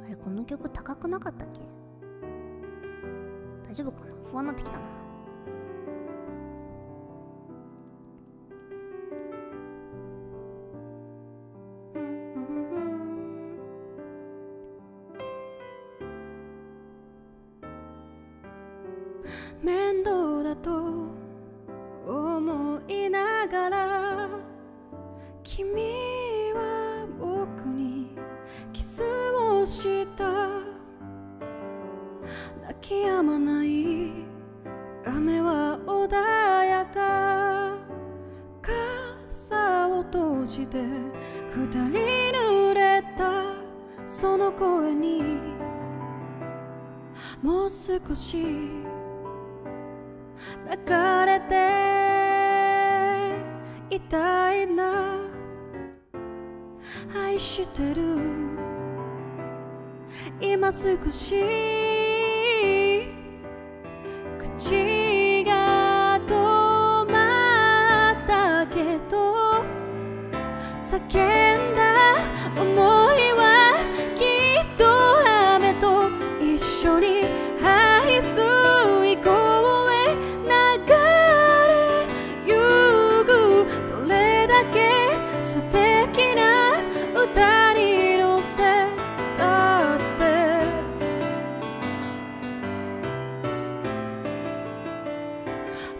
あれ、この曲高くなかったっけ？大丈夫かな？不安になってきたな。面倒だと思いながら君は僕にキスをした。泣き止まない雨は穏やか。傘を閉じて二人濡れたその声にもう少し抱かれていたいな。愛してる今少し口が止まったけど叫んだ想いはきっと雨と一緒に排水溝へ流れゆく。どれだけ素敵な歌に乗せたって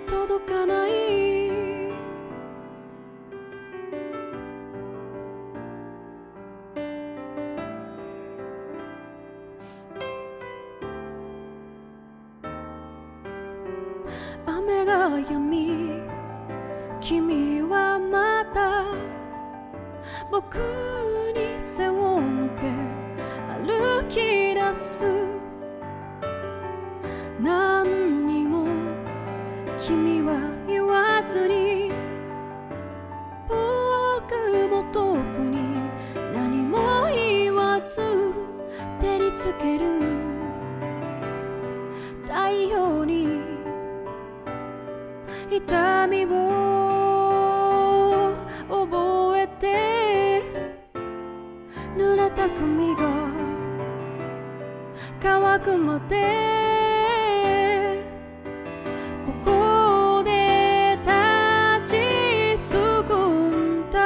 届かない。雨が止み君はまた僕に背を向け歩き出す。何にも君は言わずに僕も遠くに何も言わず照りつける太陽に痛みを覚えて濡れた髪が乾くまでここで立ちすくんだ。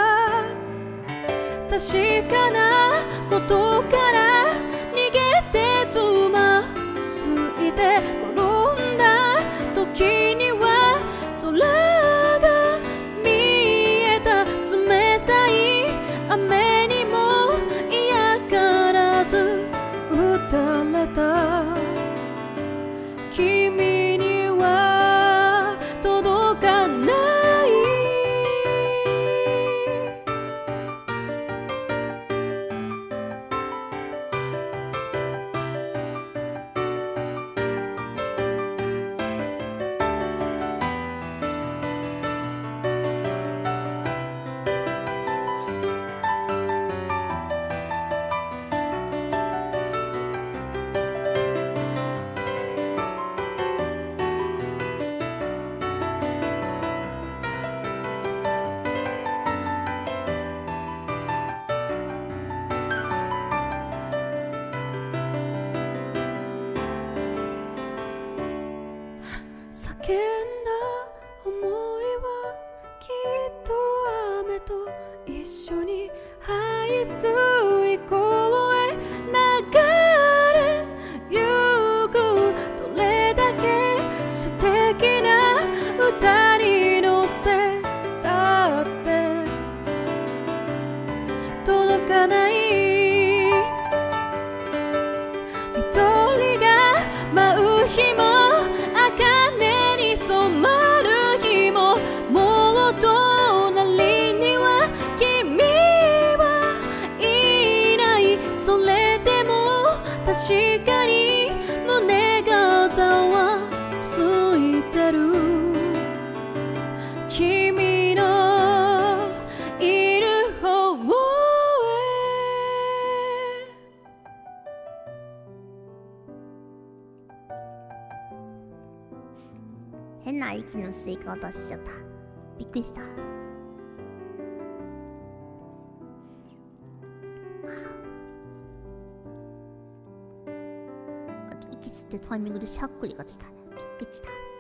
確かなことから逃げてつまずいて転んだ時には空が見えた。冷たい雨にも嫌がらず打たれた君には届かない。叫んだ想いはきっと雨と一緒に排水溝へ流れゆく。どれだけ素敵な歌に乗せたって届かない。緑が舞う日も茜に染まる日ももう隣には君はいない。それでも確かに胸がざわついてる。君のいる方へ変な息の吸い方しちゃった。びっくりした。あと息つってタイミングでしゃっくりが出た。びっくりした。